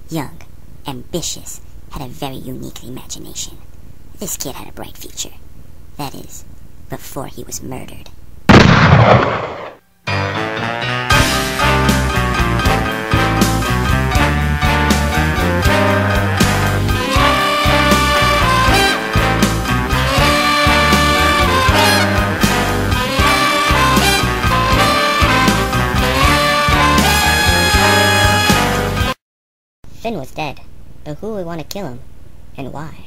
Young, ambitious, had a very unique imagination. This kid had a bright future. That is, before he was murdered. Finn was dead, but who would want to kill him, and why?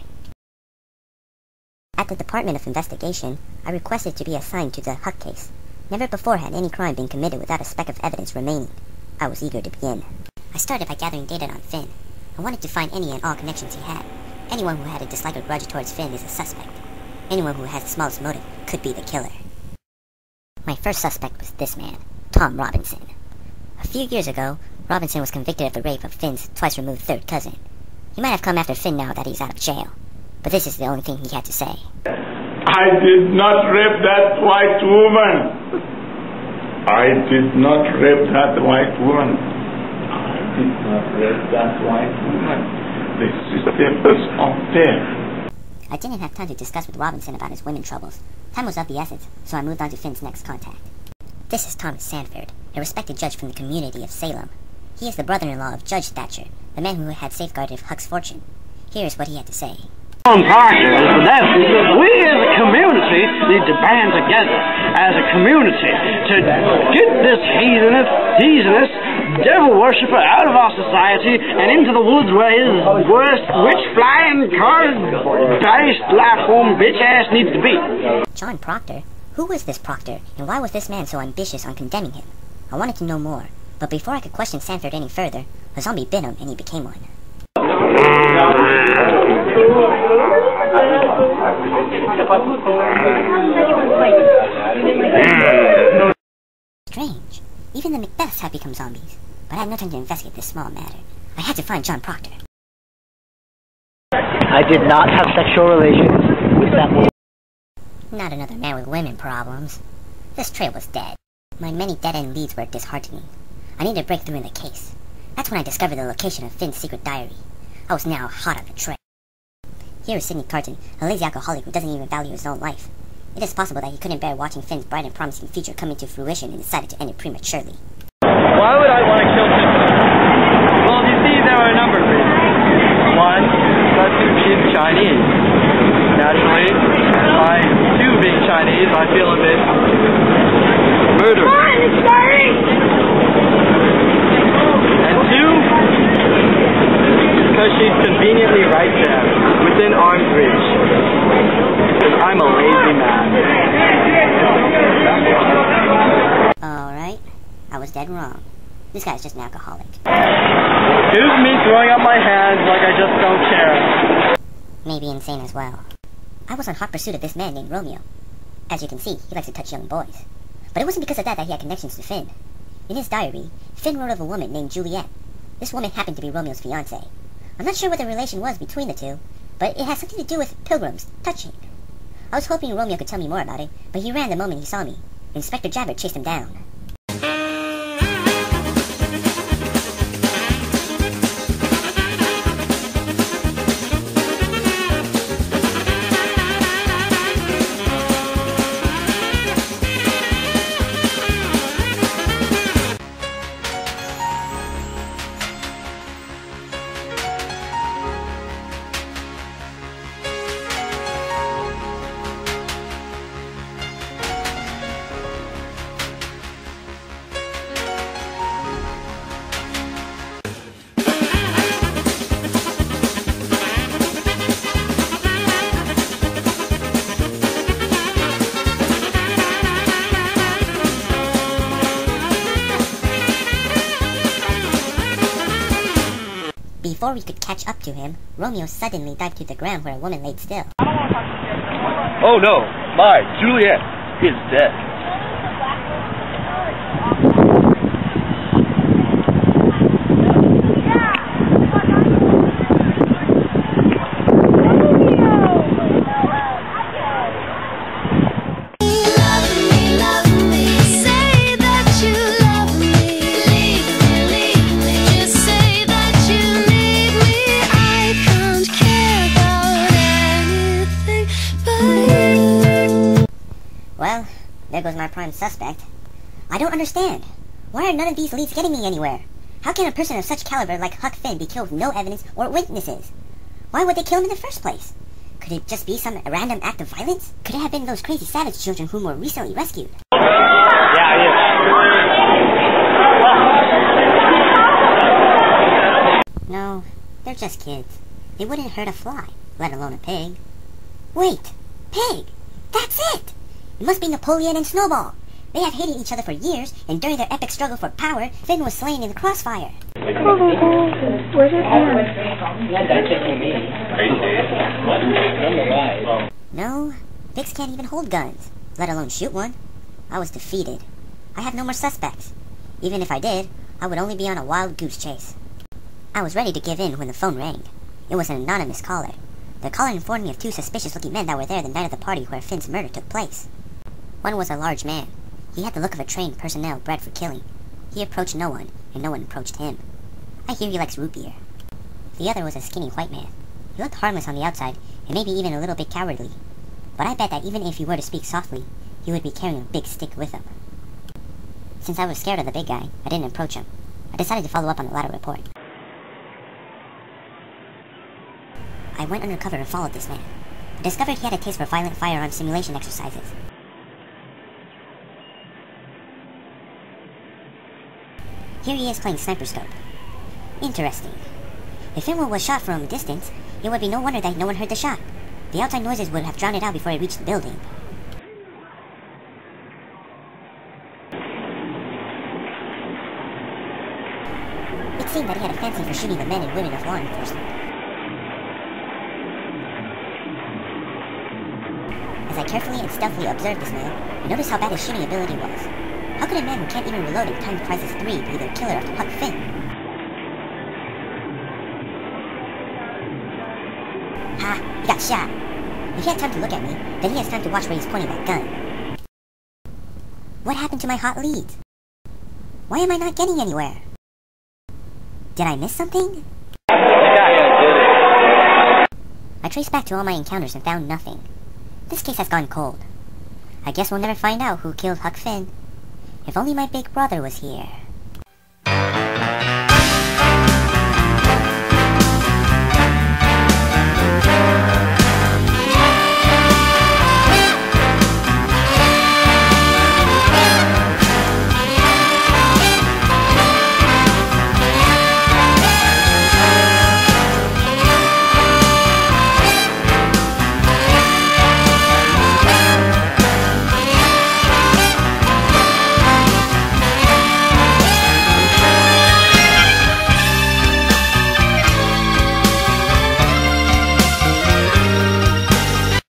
At the Department of Investigation, I requested to be assigned to the Huck case. Never before had any crime been committed without a speck of evidence remaining. I was eager to begin. I started by gathering data on Finn. I wanted to find any and all connections he had. Anyone who had a dislike or grudge towards Finn is a suspect. Anyone who has the smallest motive could be the killer. My first suspect was this man, Tom Robinson. A few years ago, Robinson was convicted of the rape of Finn's twice-removed third cousin. He might have come after Finn now that he's out of jail, but this is the only thing he had to say. I did not rape that white woman. I did not rape that white woman. I did not rape that white woman. The system is unfair. I didn't have time to discuss with Robinson about his women troubles. Time was of the essence, so I moved on to Finn's next contact. This is Thomas Sanford, a respected judge from the community of Salem. He is the brother-in-law of Judge Thatcher, the man who had safeguarded Huck's fortune. Here's what he had to say. Proctor is the devil. We as a community need to band together as a community to get this heathenous, devil worshipper out of our society and into the woods where his worst witch-flying, card-based life form bitch-ass needs to be. John Proctor? Who was this Proctor, and why was this man so ambitious on condemning him? I wanted to know more, but before I could question Sanford any further, a zombie bit him and he became one. Strange. Even the Macbeths have become zombies. But I had no time to investigate this small matter. I had to find John Proctor. I did not have sexual relations with that woman. Not another man with women problems. This trail was dead. My many dead-end leads were disheartening. I needed to break through in the case. That's when I discovered the location of Finn's secret diary. I was now hot on the trail. Here is Sidney Carton, a lazy alcoholic who doesn't even value his own life. It is possible that he couldn't bear watching Finn's bright and promising future come into fruition and decided to end it prematurely. Why would I want to kill Tiffany? Well, you see, there are a number of reasons. One, because she's Chinese. Naturally, by two being Chinese, I feel a bit murderous. And two, because she's conveniently right there, within arm's reach. Because I'm a lazy man. Alright, I was dead wrong. This guy's just an alcoholic. Excuse me throwing up my hands like I just don't care. Maybe insane as well. I was on hot pursuit of this man named Romeo. As you can see, he likes to touch young boys. But it wasn't because of that he had connections to Finn. In his diary, Finn wrote of a woman named Juliet. This woman happened to be Romeo's fiancée. I'm not sure what the relation was between the two, but it has something to do with pilgrims, touching. I was hoping Romeo could tell me more about it, but he ran the moment he saw me. Inspector Javert chased him down. Before we could catch up to him, Romeo suddenly dived to the ground where a woman laid still. Oh no, my Juliet is dead. Say that you love me. Leave me, just say that you need there goes my prime suspect. I don't understand. Why are none of these leads getting me anywhere? How can a person of such caliber like Huck Finn be killed with no evidence or witnesses? Why would they kill him in the first place? Could it just be some random act of violence? Could it have been those crazy savage children whom were recently rescued? No, they're just kids. They wouldn't hurt a fly, let alone a pig. Wait! Pig! That's it! It must be Napoleon and Snowball. They have hated each other for years, and during their epic struggle for power, Finn was slain in the crossfire. Where's your hand? No, pigs can't even hold guns, let alone shoot one. I was defeated. I have no more suspects. Even if I did, I would only be on a wild goose chase. I was ready to give in when the phone rang. It was an anonymous caller. The caller informed me of two suspicious-looking men that were there the night of the party where Finn's murder took place. One was a large man. He had the look of a trained personnel bred for killing. He approached no one, and no one approached him. I hear he likes root beer. The other was a skinny white man. He looked harmless on the outside, and maybe even a little bit cowardly. But I bet that even if he were to speak softly, he would be carrying a big stick with him. Since I was scared of the big guy, I didn't approach him. I decided to follow up on the latter report. I went undercover and followed this man. I discovered he had a taste for violent firearm simulation exercises. Here he is playing sniper scope. Interesting. If Finn was shot from a distance, it would be no wonder that no one heard the shot. The outside noises would have drowned it out before it reached the building. It seemed that he had a fancy for shooting the men and women of law enforcement. As I carefully and stealthily observed this man, I noticed how bad his shooting ability was. How could a man who can't even reload in time crisis 3 be the killer of Huck Finn? Ha! He got shot! If he had time to look at me, then he has time to watch where he's pointing that gun. What happened to my hot leads? Why am I not getting anywhere? Did I miss something? I traced back to all my encounters and found nothing. This case has gone cold. I guess we'll never find out who killed Huck Finn. If only my big brother was here.